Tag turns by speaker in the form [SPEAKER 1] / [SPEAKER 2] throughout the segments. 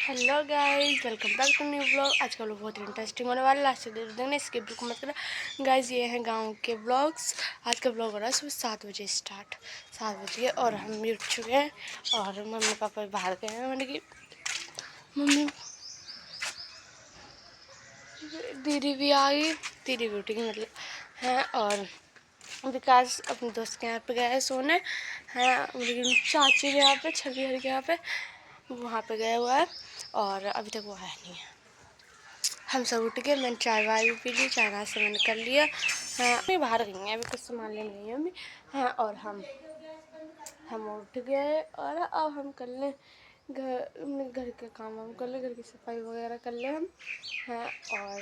[SPEAKER 1] Hello guys, welcome back to new blog. आज का blog बहुत इंटरेस्टिंग होने वाला है। लास्ट तक देखना, इसके बिल्कुल मत करना गाइस। ये हैं गांव के ब्लॉग्स। आज का ब्लॉग हो रहा है सुबह 7 बजे स्टार्ट। 7 बजे और हम भी उठ चुके हैं और मम्मी पापा भी बाहर गए हैं। मैंने कि मम्मी दीदी भी आ गई, दीदी भी उठ गई मतलब हैं। और विकास अपने दोस्त के यहाँ पे गया है सोने हैं, लेकिन चाची के यहाँ पे, छवि हर के यहाँ पे, वहाँ पे गया हुआ है और अभी तक वो आया नहीं है। हम सब उठ गए, मैंने चाय वाय भी पी ली, चाय नाश्ता मैंने कर लिया। अभी बाहर गई हैं, अभी कुछ सामान लेने गई हैं अभी हैं। और हम उठ गए और अब हम कर लें घर के काम, हम कर लें घर की सफाई वगैरह कर लें हम हैं। और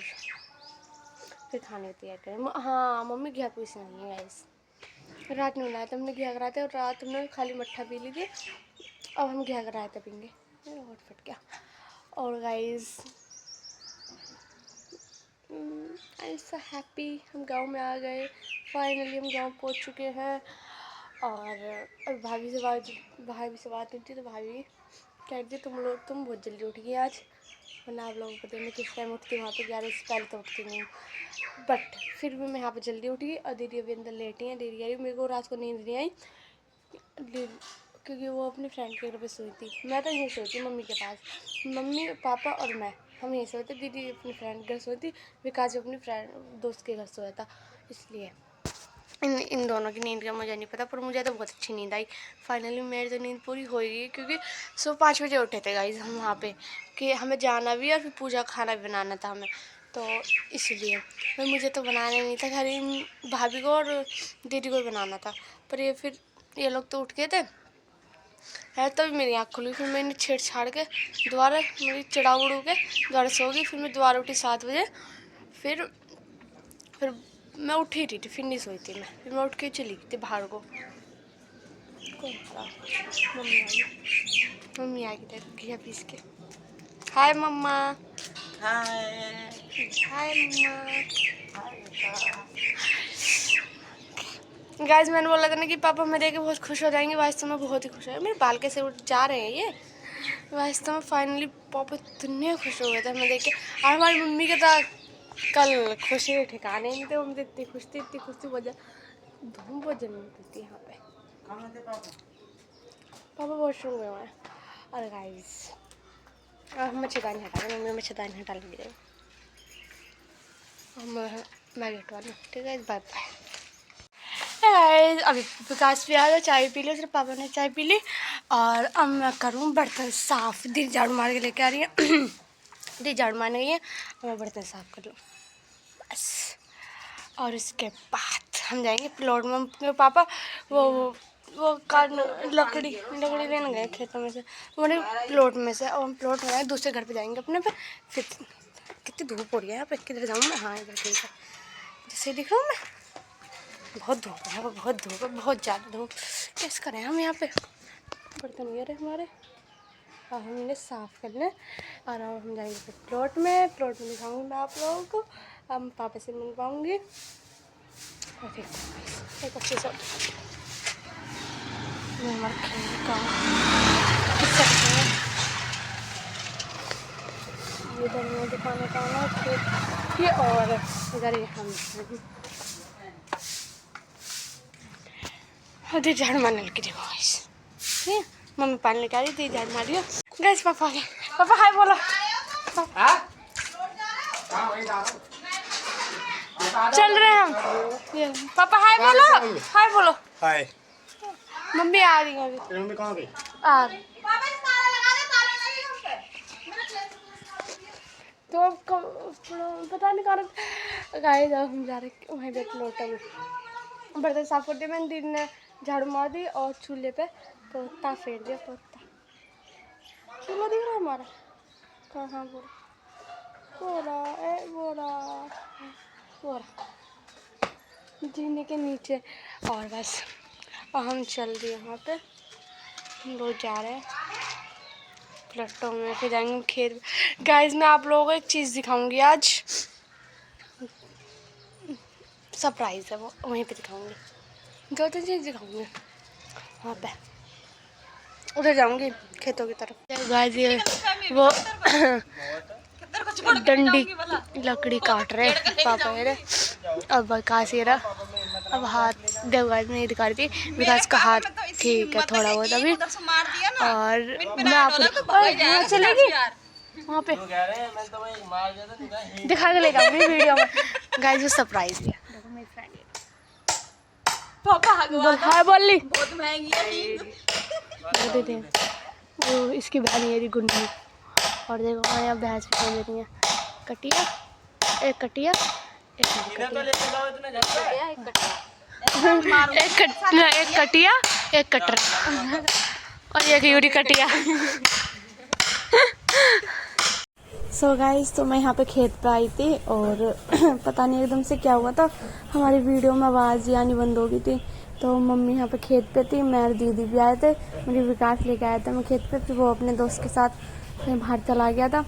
[SPEAKER 1] फिर खाने की तैयार करें। हाँ, मम्मी घी पीस नहीं है गाइस। रात में बनाया था हमने घी कराते और रात में खाली मट्ठा पी ली थी। अब हम घी कराते पीएंगे। और फट गया। और guys I am so happy, हम गांव में आ गए। फाइनली हम गांव पहुंच चुके हैं। और भाभी से बात हुई थी तो भाभी कह रही थी तुम बहुत जल्दी उठ गई आज, वरना आप लोगों को पता नहीं किस टाइम उठती, वहाँ पे 11 से पहले तो उठती नहीं। बट फिर भी मैं यहाँ पे जल्दी उठी और दीदी अभी अंदर लेटी हैं। दीदी कह रही मेरे को रात को नींद नहीं आई क्योंकि वो अपनी फ्रेंड के घर पे सोई थी। मैं तो यहीं सोई थी मम्मी के पास, मम्मी पापा और मैं, हम यहीं सोए थे। दीदी अपनी फ्रेंड के घर सोई थी, विकास अपनी फ्रेंड दोस्त के घर सोया था। इसलिए इन दोनों की नींद का मुझे नहीं पता, पर मुझे तो बहुत अच्छी नींद आई। फाइनली मेरी तो नींद पूरी हो गई क्योंकि सुबह 5 बजे उठे थे गाइस हम वहाँ पे, कि हमें जाना भी और फिर पूजा खाना भी बनाना था हमें, तो इसलिए मुझे तो बनाना नहीं था, खाली भाभी को और दीदी को बनाना था। पर ये लोग तो उठ गए थे है, तभी मेरी आँख खुली। फिर मैंने छेड़ के दोबारा मेरी चढ़ा उड़ू के दोबारा सो गई। फिर मैं दोबारा उठी 7 बजे। फिर मैं उठी थी, फिर नहीं सोई थी मैं। फिर मैं उठ के चली गई थी बाहर को। मम्मी आ गई थी घी पीस के। हाय मम्मा।
[SPEAKER 2] हाय
[SPEAKER 1] मम्मा। गाइस मैंने बोला था ना कि पापा मेरे देख के बहुत खुश हो जाएंगे। वास्तव में बहुत ही खुश है। मेरे बाल कैसे उठ जा रहे हैं ये। वास्तव में फाइनली पापा इतने खुश हो गए थे हमें देख के। और हमारी मम्मी के तो कल खुशी ठिकाने नहीं थे, हम तो इतनी खुश थी धूम बहुत जमी थी यहाँ पे। पापा वॉशरूम गए हुए हैं। और गाइस हम मच्छरदानी हटा दें, मम्मी मच्छरदानी हटा लीजिए। मैं गेट वाली ठीक है, बाय बाय। अभी विकास भी आया, चाय पी ली, सिर्फ पापा ने चाय पी ली। और अब मैं करूँ बर्तन साफ। दीदी झाड़ू मार के लेके आ रही है दीदी झाड़ू मारने गई है और मैं बर्तन साफ कर लूँ बस। और इसके बाद हम जाएंगे प्लॉट में। पापा वो काट लकड़ी लेने गए खेतों में से, वो प्लॉट में से। और हम प्लॉट में आए, दूसरे घर पे जाएंगे अपने पे। फिर कितनी धूप हो रही है यहाँ पे। किधर जाऊँ मैं? हाँ इधर ठीक है, जैसे दिख रहा हूँ मैं। बहुत धूप है, बहुत धूप है, बहुत ज़्यादा धूप। कैसे करें हम यहाँ पे? बर्तन ये रहे हमारे और हम इन्हें साफ़ कर लें। और अब हम जाएंगे फिर प्लॉट में दिखाऊंगी मैं आप लोगों को। अब पापा से मिल पाऊँगी और फिर एक अच्छे से इधर में दिखाने का ना फिर ये। और इधर ये हम अरे झाड़ू मारने लगी देखो गाइस। ठीक है, मम्मी पानी लेके आ रही थी, झाड़ू मार रही है गाइस। पापा के पापा हाय बोलो। चल रहे हैं हम। ये पापा हाय बोलो, हाय बोलो।
[SPEAKER 2] हाय।
[SPEAKER 1] मम्मी आ रही है अभी।
[SPEAKER 2] मम्मी कहाँ गई?
[SPEAKER 1] आ रही तो पता नहीं कहाँ गाइस। हम जा रहे वहीं पे प्लॉट में बर्तन साफ कर दिए मैंने। दीदी ने झाड़ू मार दी और चूल्हे पे पोता फेर दिया। चूल्हा दिख रहा हमारा कहाँ? बोरा जीने के नीचे। और बस और हम चल दिए वहाँ पे। हम लोग जा रहे हैं प्लट्टों में, फिर जाएंगे खेत। गाइस मैं आप लोगों को एक चीज़ दिखाऊंगी आज, सरप्राइज़ है वो, वहीं पे दिखाऊंगी। 2-3 चीज़ दिखाऊंगी वहाँ पे। उधर जाऊंगी खेतों की तरफ। गाइस ये वो डंडी लकड़ी काट रहे पापा मेरे। अब विकास ये रहा, अब हाथ देवगाज में दिखा रही थी, विकास का हाथ ठीक है थोड़ा बहुत अभी। और मैं आप चलेगी वहाँ पे दिखा के लेगा अपनी वीडियो में। गाइस वो सरप्राइज दिया, देखो मेरी फ्रेंड हाय बोल ली
[SPEAKER 2] बहुत महंगी है
[SPEAKER 1] दे दे वो इसकी बहन है ये गुंडी। और देखो हमारे यहाँ भैंस भी खोल रही है, कटिया एक कटिया एक कटिया एक कटर और एक यूरी कटिया। सो गाइस तो मैं यहाँ पे खेत पे आई थी और पता नहीं एकदम से क्या हुआ था, हमारी वीडियो में आवाज़ आनी बंद हो गई थी। तो मम्मी यहाँ पे खेत पे थी, मैं और दीदी भी आए थे, मेरी विकास लेके आया था। मैं खेत पे थी, वो अपने दोस्त के साथ बाहर चला गया था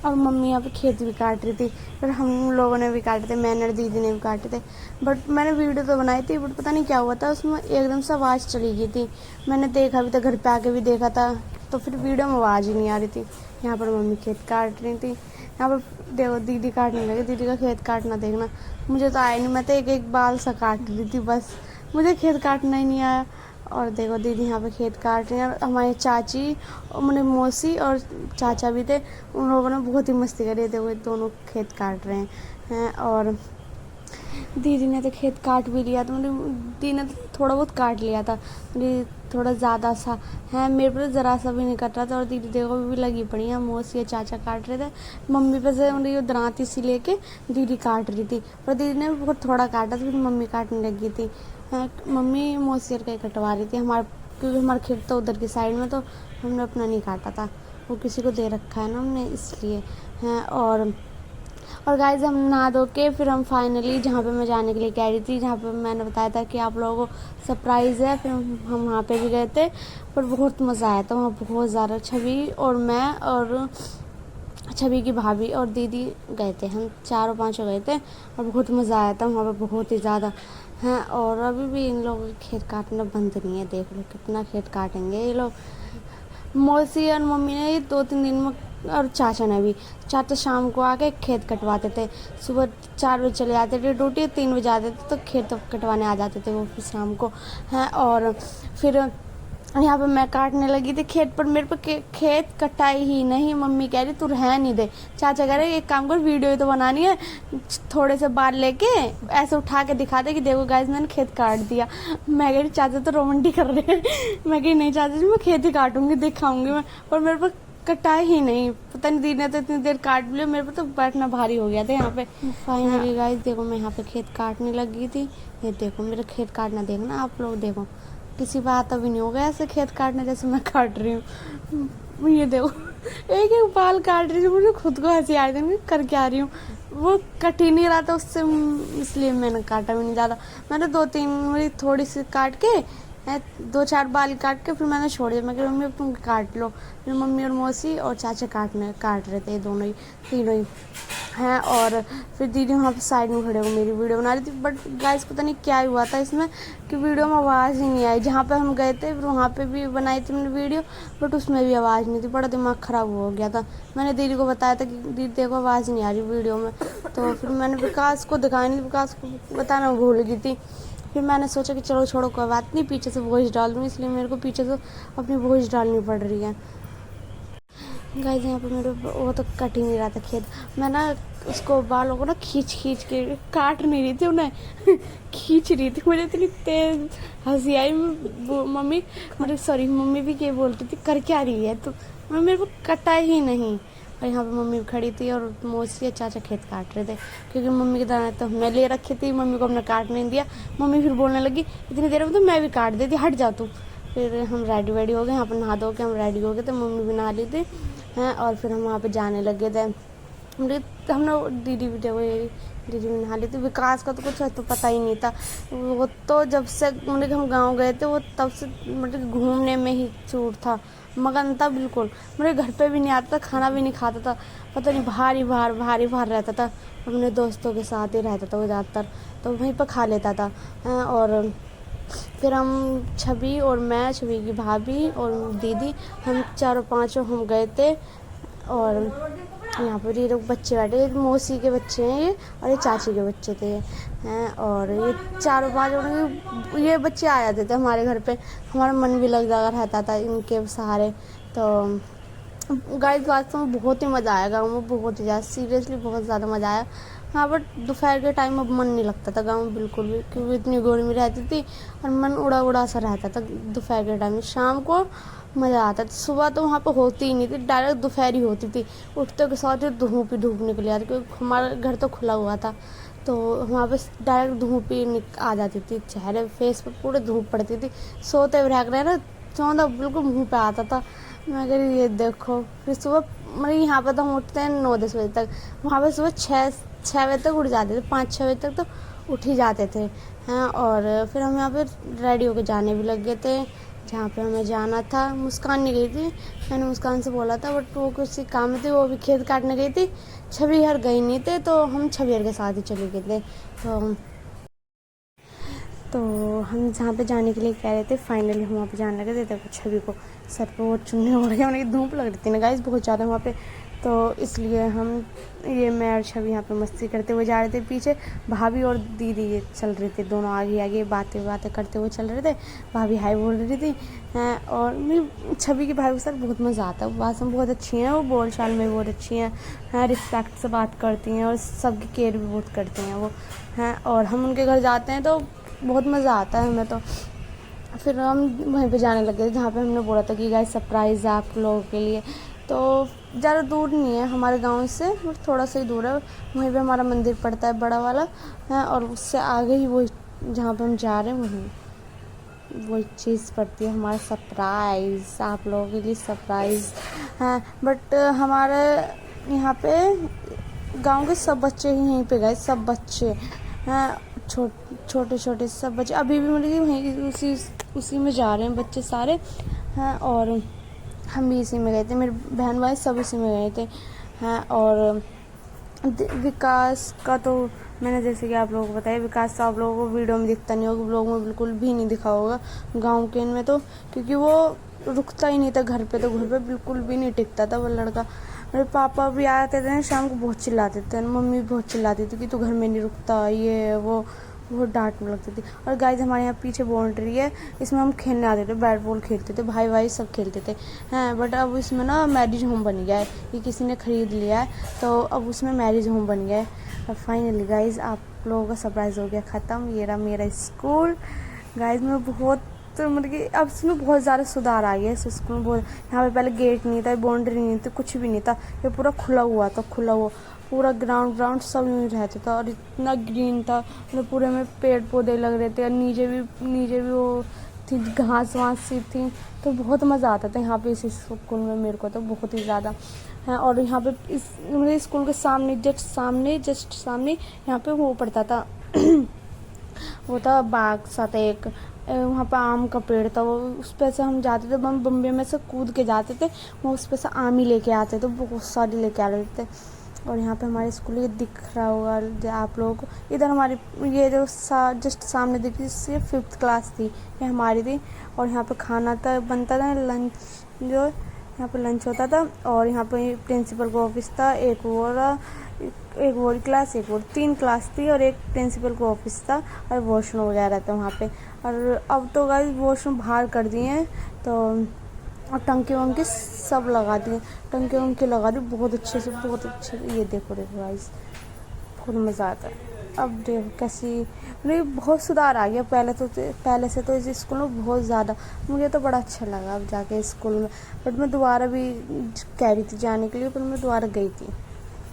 [SPEAKER 1] और मम्मी यहाँ पे खेत भी काट रही थी। फिर हम लोगों ने भी काटे थे, मैंने और दीदी ने भी काटे थे। बट मैंने वीडियो तो बनाई थी, बट पता नहीं क्या हुआ था, उसमें एकदम से आवाज़ चली गई थी। मैंने देखा भी था, घर पे आके भी देखा था, तो फिर वीडियो में आवाज़ ही नहीं आ रही थी। यहाँ पर मम्मी खेत काट रही थी, यहाँ पर देखो दीदी काटने लगे। दीदी का खेत काटना देखना, मुझे तो आया नहीं, मैं तो एक एक बाल सा काट रही थी बस, मुझे खेत काटना ही नहीं आया। और देखो दीदी यहाँ पे खेत काट रही हैं। और हमारी चाची मैंने मौसी और चाचा भी थे, उन लोगों ने बहुत ही मस्ती करी। देखो ये दोनों खेत काट रहे हैं और दीदी ने तो खेत काट भी लिया था, मतलब दीदी ने तो थोड़ा बहुत काट लिया था, मतलब थोड़ा ज़्यादा सा है, मेरे पे ज़रा सा भी नहीं कट रहा था। और दीदी देखो भी लगी पड़ी है, मौसी या चाचा काट रहे थे, मम्मी पे से मतलब ये दराती सी लेके दीदी काट रही थी, पर दीदी ने बहुत थोड़ा काटा था, फिर मम्मी काटने लगी थी। मम्मी मौसी का कटवा रही थी हमारे, क्योंकि हमारा खेत तो उधर की साइड में, तो हमने अपना नहीं काटा था, वो किसी को दे रखा है ना हमने, इसलिए हैं। और गाइस हम नहा धो के फिर हम फाइनली जहाँ पे मैं जाने के लिए कह रही थी, जहाँ पे मैंने बताया था कि आप लोगों को सरप्राइज़ है, फिर हम वहाँ पे भी गए थे, पर बहुत मज़ा आया था वहाँ, बहुत ज़्यादा। छवि और मैं और छवि की भाभी और दीदी गए थे, हम चारों पाँचों गए थे और बहुत मज़ा आया था वहाँ पे, बहुत ही ज़्यादा हैं। और अभी भी इन लोगों के खेत काटना बंद नहीं है, देख लो कितना खेत काटेंगे ये लोग। मौसी और मम्मी ने 2-3 दिन में, और चाचा ने भी, चाचा शाम को आके खेत कटवाते थे, सुबह 4 बजे चले जाते थे ड्यूटी, 3 बजे आते थे, तो खेत कटवाने आ जाते थे वो फिर शाम को हैं। और फिर यहाँ पे मैं काटने लगी थी खेत, पर मेरे पे खेत कटाई ही नहीं, मम्मी कह रही तू रह नहीं दे। चाचा कह रहे एक काम कर, वीडियो तो बनानी है, थोड़े से बाल लेके ऐसे उठा के दिखा दे कि देखो गाइस मैंने खेत काट दिया। मैं कह रही चाचा तो रोमांटिक कर रहे हैं। मैं कही नहीं चाचा जी मैं खेत ही काटूंगी, दिखाऊंगी मैं, पर मेरे पे कटाई ही नहीं, पता नहीं दीदी ने तो इतनी देर काट लिया, मेरे पे तो बैठना भारी हो गया था यहाँ पे। फाइनली गाइस देखो मैं यहाँ पे खेत काटने लगी थी, ये देखो मेरा खेत काटना देखना आप लोग, देखो किसी बात अभी नहीं होगा ऐसे खेत काटने जैसे मैं काट रही हूँ। ये देखो एक एक बाल काट रही हूँ, मुझे खुद को हंसी आ रही थी, कर क्या रही हूँ, वो कट ही नहीं रहा था उससे, इसलिए मैंने काटा भी नहीं ज़्यादा। मैंने 2-3 मेरी थोड़ी सी काट के 2-4 बाल काट के फिर मैंने छोड़ दिया। मैं कह मम्मी तुम काट लो, फिर मम्मी और मौसी और चाचा काट रहे थे, दोनों ही तीनों ही हैं। और फिर दीदी वहाँ पे साइड में खड़े हो मेरी वीडियो बना रही थी। बट गाइस पता नहीं क्या हुआ था इसमें कि वीडियो में आवाज़ ही नहीं आई। जहाँ पे हम गए थे फिर वहाँ पे भी बनाई थी मैंने वीडियो, बट उसमें भी आवाज़ नहीं थी, बड़ा दिमाग ख़राब हो गया था। मैंने दीदी को बताया था कि दीदी देखो आवाज़ नहीं आ रही वीडियो में, तो फिर मैंने विकास को दिखाया नहीं, विकास को बताना भूल गई थी। फिर मैंने सोचा कि चलो छोड़ो कोई बात नहीं, पीछे से वॉइस डाल दूँ, इसलिए मेरे को पीछे से अपनी वॉइस डालनी पड़ रही है। गाइस यहाँ पे मेरे वो तो कट ही नहीं रहा था खेत, मैं ना उसको बालों को ना खींच के काट नहीं रही थी, उन्हें खींच रही थी। मुझे इतनी तेज हंसी आई, मम्मी भी ये बोलती थी कर क्या रही है तो मेरे को कटा ही नहीं। और यहाँ पे मम्मी खड़ी थी और मौसी चाचा खेत काट रहे थे, क्योंकि मम्मी की दाना तो हमने ले रखी थी, मम्मी को हमने काट नहीं दिया। मम्मी फिर बोलने लगी इतनी देर में तो मैं भी काट देती, हट जा तू। फिर हम रेडी हो गए, यहाँ पर नहा धो के हम रेडी हो गए थे, मम्मी भी नहा ली थी हैं। और फिर हम वहाँ पे जाने लगे थे, हमने दीदी भी नहा ली थी। विकास का तो कुछ तो पता ही नहीं था, वो तो जब से मतलब हम गांव गए थे वो तब से मतलब घूमने में ही चूर था, मगन था बिल्कुल। मेरे घर पे भी नहीं आता था, खाना भी नहीं खाता था, पता नहीं भारी भार रहता था। अपने दोस्तों के साथ ही रहता था वो ज़्यादातर, तो वहीं पर खा लेता था। और फिर हम छवि और मैं, छवि की भाभी और दीदी, हम 4-5 हम गए थे और यहाँ पर ये लोग बच्चे बैठे, एक मौसी के बच्चे हैं ये और ये चाची के बच्चे थे हैं। और ये 4-5 ये बच्चे आ जाते थे हमारे घर पे, हमारा मन भी लग जाता रहता था इनके सहारे। तो गाइस वास्तव में बहुत ही मज़ा आया गाँव में, बहुत ही ज़्यादा, सीरियसली बहुत ज़्यादा मज़ा आया। हाँ बट दोपहर के टाइम अब मन नहीं लगता था गाँव में बिल्कुल भी, क्योंकि इतनी गर्मी रहती थी और मन उड़ा उड़ा सा रहता था दोपहर के टाइम में। शाम को मज़ा आता था, सुबह तो वहाँ पर होती ही नहीं थी, डायरेक्ट दोपहर ही होती थी। उठते के साथ ही धूप निकल आती, क्योंकि हमारा घर तो खुला हुआ था, तो वहाँ पे डायरेक्ट धूप ही आ जाती थी, चेहरे फेस पर पूरे धूप पड़ती थी। सोते हुए रह ना चौंधा बिल्कुल मुँह पे आता था। मैं कह रही ये देखो, फिर सुबह मतलब यहाँ पर तो हम उठते हैं 9-10 बजे तक, वहाँ पर सुबह 6 बजे तक उठ जाते थे, 5-6 बजे तक तो उठ ही जाते थे हैं। और फिर हम यहाँ पे रेडी होकर जाने भी लग गए थे जहाँ पे हमें जाना था। मुस्कान नहीं गई थी, मैंने मुस्कान से बोला था बट वो किसी काम में थी, वो भी खेत काटने गई थी। छवि हर गई नहीं थे, तो हम छवि हर के साथ ही चले गए थे। तो हम जहाँ पे जाने के लिए कह रहे थे, फाइनली हम वहाँ पे जाने लगे थे। देखो छवि को सर पे वो चुन्नी ओढ़ के, उन्हें धूप लग रही थी ना गाइस बहुत ज़्यादा वहाँ पे, तो इसलिए मैं और छवि यहाँ पे मस्ती करते हुए जा रहे थे। पीछे भाभी और दीदी ये चल रहे थे, दोनों आगे आगे बातें करते हुए चल रहे थे। भाभी हाई बोल रही थी हैं, और मैं छवि की भाभी के साथ बहुत मज़ा आता है, बात बहुत अच्छी हैं, वो बोल चाल में बहुत अच्छी हैं, रिस्पेक्ट से बात करती हैं और सबकी केयर भी बहुत करती हैं वो हैं। और हम उनके घर जाते हैं तो बहुत मज़ा आता है हमें। तो फिर हम वहीं पे जाने लगे थे जहाँ पे हमने बोला था कि गाइस सरप्राइज़ है आप लोगों के लिए। तो ज़्यादा दूर नहीं है हमारे गांव से, थोड़ा सा ही दूर है, वहीं पे हमारा मंदिर पड़ता है बड़ा वाला है, और उससे आगे ही वो जहाँ पे हम जा रहे हैं वही चीज़ पड़ती है हमारा सरप्राइज़, आप लोगों के लिए सरप्राइज़ है। बट हमारे यहाँ पे गांव के सब बच्चे ही यहीं पे गए, सब बच्चे हैं, छोटे छोटे सब बच्चे अभी भी मतलब वहीं उसी में जा रहे हैं बच्चे सारे हैं। और हम भी इसी में गए थे, मेरे बहन भाई सब इसी में गए थे हैं। और विकास का तो मैंने जैसे कि आप लोगों को बताया, विकास तो आप लोगों को वीडियो में दिखता नहीं होगा, ब्लॉग में बिल्कुल भी नहीं दिखा होगा गांव के इनमें, तो क्योंकि वो रुकता ही नहीं था घर पे, तो घर पे बिल्कुल भी नहीं टिकता था वो लड़का। मेरे पापा भी आते थे शाम को, बहुत चिल्लाते थे, मम्मी भी बहुत चिल्लाती थी कि तू घर में नहीं रुकता, ये वो बहुत डांटने लगती थी। और गाइस हमारे यहाँ पीछे बाउंड्री है, इसमें हम खेलने आते थे, बैट बॉल खेलते थे, भाई सब खेलते थे हैं। बट अब इसमें ना मैरिज होम बन गया है, ये किसी ने ख़रीद लिया है, तो अब उसमें मैरिज होम बन गया है। अब फाइनली गाइस आप लोगों का सरप्राइज़ हो गया ख़त्म। ये रहा मेरा स्कूल गाइस, में बहुत मतलब कि अब इसमें बहुत ज़्यादा सुधार आ गया है इस स्कूल में। बहुत, यहाँ पे पहले गेट नहीं था, बाउंड्री नहीं थी, कुछ भी नहीं था, ये पूरा खुला हुआ था, पूरा ग्राउंड सब यूँ रहता था, और इतना ग्रीन था, मतलब पूरे में पेड़ पौधे लग रहे थे, और नीचे भी वो थी घास वास सी थी, तो बहुत मज़ा आता था यहाँ पे इस स्कूल में, मेरे को तो बहुत ही ज़्यादा है। और यहाँ पे इस मेरे स्कूल के सामने जस्ट सामने यहाँ पे वो पड़ता था वो था बाग सा था एक, वहाँ पे आम का पेड़ था, वो उस पर से हम जाते थे, हम बम्बे में से कूद के जाते थे, वो उस पर से आम ही लेके आते थे, बहुत सारी लेके आ रहे थे। और यहाँ पे हमारे स्कूल ये दिख रहा होगा आप लोगों को, इधर हमारी ये जो जस्ट सामने दिख रही है 5th क्लास थी, ये हमारी थी। और यहाँ पे खाना था बनता था, लंच जो यहाँ पे लंच होता था। और यहाँ पे प्रिंसिपल का ऑफिस था, एक वो क्लास, एक वो 3 क्लास थी, और एक प्रिंसिपल का ऑफिस था, और वॉशरूम वगैरह था वहाँ पे। और अब तो गाइस वॉशरूम बाहर कर दिए हैं, तो और टंकी वंकी सब लगा दिए, टंकी वंकी लगा दी बहुत अच्छे से, बहुत अच्छे। ये देखो गाइस बहुत मज़ा आता है। अब देखो कैसी मतलब बहुत सुधार आ गया पहले से तो इस स्कूल में बहुत ज़्यादा, मुझे तो बड़ा अच्छा लगा अब जाके स्कूल में। बट मैं दोबारा भी कह रही थी जाने के लिए, पर मैं दोबारा गई थी,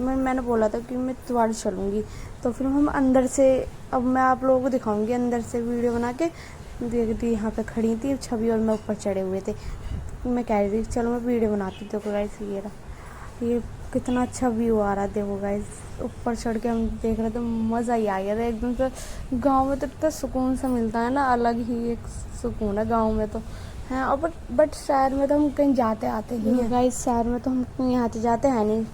[SPEAKER 1] मैंने बोला था कि मैं दोबारा चलूँगी। तो फिर हम अंदर से, अब मैं आप लोगों को दिखाऊंगी अंदर से वीडियो बना के। देखती यहाँ पे खड़ी थी छवि और मैं ऊपर चढ़े हुए थे, मैं कह रही थी चलो मैं वीडियो बनाती। देखो गाइस ये कितना अच्छा व्यू आ रहा है, देखो गाइस ऊपर चढ़ के हम देख रहे थे, मज़ा ही आ गया था एकदम से। गांव में तो इतना सुकून सा मिलता है ना, अलग ही एक सुकून है गांव में तो है। और बट शहर में तो हम कहीं जाते आते ही हैं गाइस, शहर में तो हम कहीं आते जाते हैं नहीं,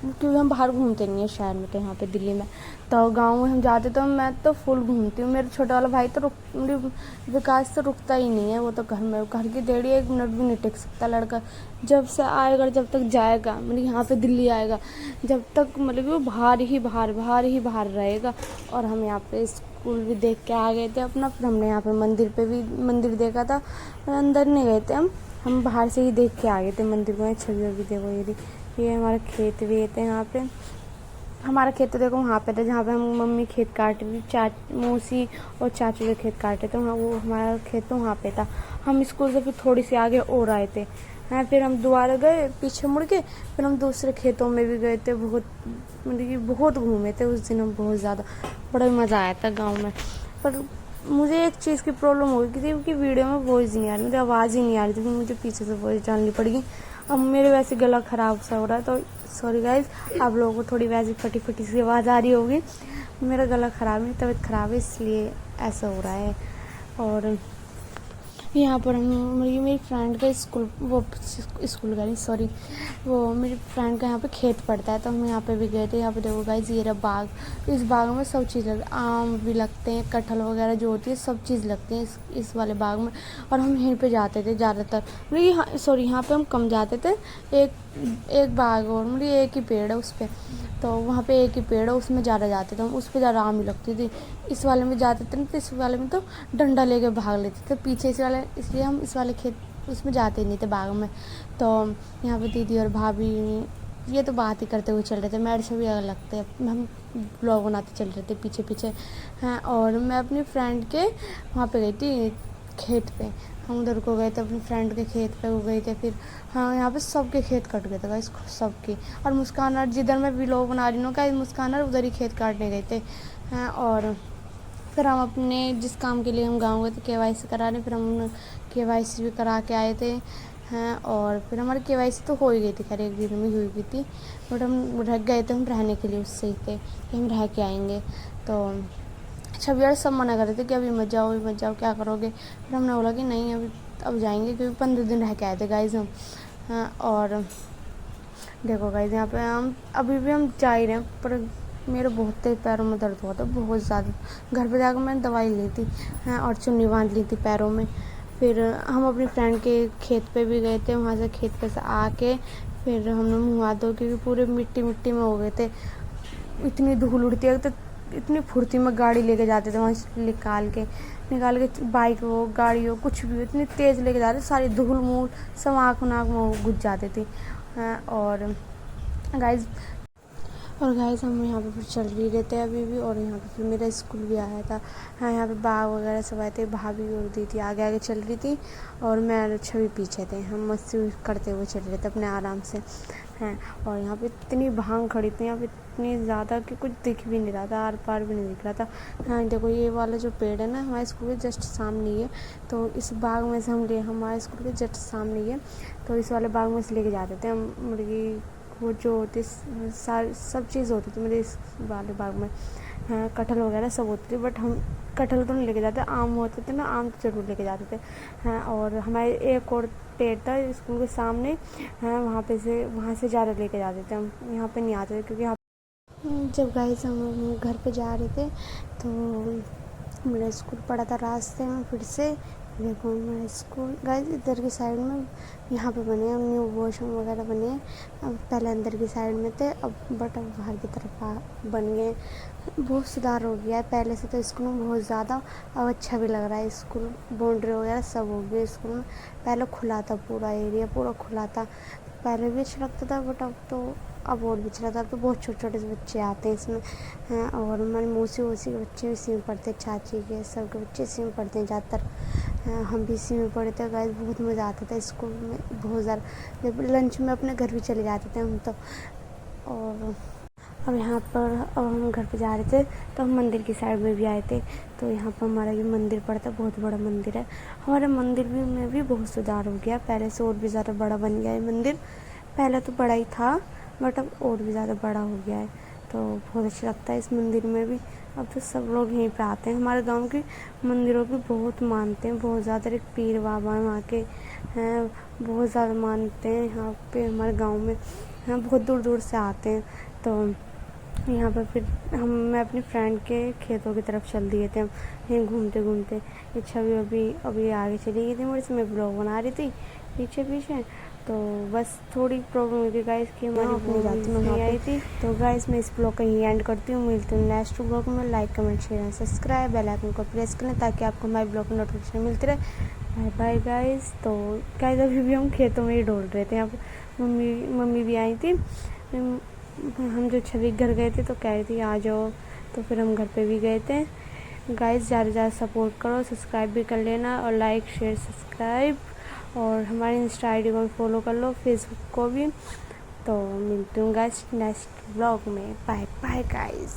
[SPEAKER 1] क्योंकि हम बाहर घूमते नहीं हैं शहर में, तो यहाँ पे दिल्ली में। तो गांव में हम जाते तो मैं तो फुल घूमती हूँ। मेरा छोटा वाला भाई तो विकास तो रुकता ही नहीं है, वो तो घर की देड़ी 1 मिनट भी नहीं टिक सकता लड़का। जब से आएगा, जब तक जाएगा, मतलब यहाँ पे दिल्ली आएगा, जब तक मतलब कि वो बाहर ही बाहर रहेगा। और हम यहाँ पे स्कूल भी देख के आ गए थे अपना। फिर हमने यहाँ पे मंदिर देखा था, अंदर नहीं गए थे हम बाहर से ही देख के आ गए थे मंदिर को। छवि भी देखो, ये हमारा खेत भी थे यहाँ पे। हमारा खेत तो देखो वहाँ पे था जहाँ पे हम मम्मी खेत काट रही थी, मौसी और चाचू के खेत काटे थे, वहाँ वो हमारा खेत तो वहाँ पे था। हम स्कूल से फिर थोड़ी सी आगे और आए थे। हाँ, फिर हम दोबारा गए पीछे मुड़ के, फिर हम दूसरे खेतों में भी गए थे। बहुत मतलब कि बहुत घूमे थे उस दिन हम, बहुत ज़्यादा बड़ा मज़ा आया था गाँव में। पर मुझे एक चीज़ की प्रॉब्लम हो गई थी, क्योंकि वीडियो में वॉइस नहीं आ रही, मुझे आवाज़ ही नहीं आ रही थी, मुझे पीछे से वॉइस डालनी पड़ेगी। अब मेरे वैसे गला ख़राब सा हो रहा है, तो सॉरी गाइज, आप लोगों को थोड़ी वैसी फटी सी आवाज़ आ रही होगी। मेरा गला ख़राब है, तबीयत ख़राब है, इसलिए ऐसा हो रहा है। और यहाँ पर हम मेरी फ्रेंड का स्कूल का नहीं, सॉरी, वो मेरी फ्रेंड का यहाँ पे खेत पड़ता है, तो हम यहाँ पे भी गए थे। यहाँ पे देखो गाइस, ये रहा बाग। इस बाग में सब चीज़ लगती है, आम भी लगते हैं, कटहल वगैरह जो होती है सब चीज़ लगती है इस वाले बाग में। और हम यहीं पे जाते थे ज़्यादातर, मतलब यहाँ पे हम कम जाते थे। एक बाग और मतलब एक ही पेड़ है उस पर, तो वहाँ पे एक ही पेड़ है, उसमें ज़्यादा जाते थे हम, उस पर ज़्यादा आम ही लगती थी। इस वाले में जाते थे ना, तो इस वाले में तो डंडा लेके भाग लेते थे पीछे इस वाले, इसलिए हम इस वाले खेत उसमें जाते नहीं थे बाग में। तो यहाँ पे दीदी और भाभी ये तो बात ही करते हुए चल रहे थे, मेरे से भी अलग लगते, हम ब्लॉग बनाते चल रहे थे पीछे पीछे हैं। और मैं अपनी फ्रेंड के वहाँ पे गई थी खेत पे, हम उधर को गए थे अपनी फ्रेंड के खेत पे वो गए थे। फिर हाँ, यहाँ पे सबके खेत कट गए थे गाइस, सबके। और मुस्कान और जिधर मैं व्लॉग बना रही हूँ गाइस, मुस्कान और उधर ही खेत काटने गए थे हैं। और फिर हम अपने जिस काम के लिए हम गाँव गए थे KYC कराने, फिर हम KYC भी करा के आए थे हैं। और फिर हमारी KYC तो हो ही गई थी, खैर 1 दिन में हुई थी, बट हम रह गए थे हम रहने के लिए, उससे ही थे कि हम रह के आएंगे। तो अच्छा यार, सब मना कर रहे थे कि अभी मत जाओ क्या करोगे। फिर हमने बोला कि नहीं, अब जाएंगे, क्योंकि 15 दिन रह के आए थे गाइज हम। हाँ, और देखो गाइज, यहाँ पे हम अभी भी हम जा ही रहे हैं, पर मेरे बहुत तेज पैरों में दर्द हुआ था, बहुत ज़्यादा। घर पे जाकर मैंने दवाई ली थी हैं और चुन्नी बांध ली थी पैरों में। फिर हम अपनी फ्रेंड के खेत पे भी गए थे, वहाँ से खेत पे से आके फिर हमने मुँह हाथ धो, क्योंकि पूरे मिट्टी में हो गए थे। इतनी धूल उड़ती है, तो इतनी फुर्ती में गाड़ी लेके जाते थे वहाँ से निकाल के बाइक हो गाड़ी हो कुछ भी हो, इतनी तेज़ लेके जाते, सारी धूल मूल सब आँख नाक में घुस जाती थी। और गाइस हम यहाँ पे फिर चल ही रहे थे अभी भी। और यहाँ पे फिर मेरा स्कूल भी आया था। हाँ, यहाँ पे बाग वगैरह सब आए थे, भाभी और दीदी आगे चल रही थी और मैं और छवि पीछे थे। हम मस्ती करते हुए चल रहे थे अपने आराम से हैं। और यहाँ पे इतनी भांग खड़ी थी, यहाँ पे इतनी ज़्यादा कि कुछ दिख भी नहीं रहा था, आर पार भी नहीं दिख रहा था। हाँ, देखो ये वाला जो पेड़ है ना, हमारे स्कूल के जस्ट सामने ही है। तो इस बाग में से हमारे स्कूल के जस्ट सामने ही है, तो इस वाले बाग में से लेके जाते थे हम मुर्गी, वो जो होती सब चीज़ होती थी मेरे इस वाले बाग में। हाँ, कटहल वगैरह सब होती थी, बट हम कटहल तो नहीं लेके जाते, आम होते थे ना, आम तो ज़रूर लेके जाते थे। हाँ, और हमारे एक और पेड़ था स्कूल के सामने, हाँ, वहाँ से ज़्यादा लेके जाते थे हम, यहाँ पे नहीं आते थे, क्योंकि जब गाइस हम घर पे जा रहे थे तो मेरा स्कूल पड़ा था रास्ते में। फिर से देखो मेरा स्कूल गाइस इधर की साइड में यहाँ पे बने हैं न्यू वॉशरूम वगैरह बने हैं। अब पहले अंदर की साइड में थे, अब बाहर की तरफ बन गए। बहुत सुधार हो गया है पहले से तो स्कूल में बहुत ज़्यादा। अब अच्छा भी लग रहा है स्कूल, बाउंड्री वगैरह सब हो गया स्कूल में। पहले खुला था, पूरा एरिया पूरा खुला था, पहले भी अच्छा लगता था, बट अब और भी अच्छा था। अब तो बहुत छोटे छोटे से बच्चे आते हैं इसमें हैं। और हमारी मौसी के बच्चे भी इसी में पढ़ते हैं, चाची के सबके बच्चे इसी में पढ़ते हैं ज़्यादातर। हम भी इसी में पढ़ते हैं गाइस, बहुत मज़ा आता था स्कूल में, बहुत ज़्यादा। जब लंच में अपने घर भी चले जाते थे हम तो। और अब यहाँ पर अब हम घर पे जा रहे थे तो हम मंदिर की साइड में भी आए थे। तो यहाँ पर हमारा भी मंदिर पड़ता है, बहुत बड़ा मंदिर है। हमारे मंदिर में भी बहुत सुधार हो गया, पहले से और भी ज़्यादा बड़ा बन गया है मंदिर। पहले तो बड़ा ही था, बट अब और भी ज़्यादा बड़ा हो गया है, तो बहुत अच्छा लगता है इस मंदिर में भी। अब तो सब लोग यहीं पे आते हैं, हमारे गांव की मंदिरों की बहुत मानते हैं, बहुत ज़्यादा। एक पीर बाबा है वहाँ के हैं, बहुत ज़्यादा मानते हैं यहाँ पे हमारे गांव में यहाँ बहुत दूर दूर से आते हैं। तो यहाँ पर फिर मैं अपनी फ्रेंड के खेतों की तरफ चल दिए थे। हम यहीं घूमते घूमते ये छवि अभी आगे चली गई थी मुझे से, मैं ब्लॉग बना रही थी पीछे पीछे। तो बस थोड़ी प्रॉब्लम हुई थी गाइस कि हमारी अपनी जाती नहीं आई थी। तो गाइस मैं इस ब्लॉग का यहीं एंड करती हूँ। मिलती हूँ नेक्स्ट ब्लॉग में। Like comment share and subscribe, bell icon को प्रेस करें ताकि आपको हमारे ब्लॉग की नोटिफिकेशन मिलती रहे। Bye bye guys. तो गाइस अभी भी हम खेतों में ही ढोल रहे थे। यहाँ पर मम्मी भी आई थी। हम जो छवि घर गए थे तो कह रही थी आ जाओ, तो फिर हम घर पे भी गए थे। गाइस ज़्यादा सपोर्ट करो, सब्सक्राइब भी कर लेना और लाइक शेयर सब्सक्राइब, और हमारे इंस्टा आईडी को भी फॉलो कर लो, फेसबुक को भी। तो मिलती हूँ गाइस नेक्स्ट ब्लॉग में। Bye bye guys.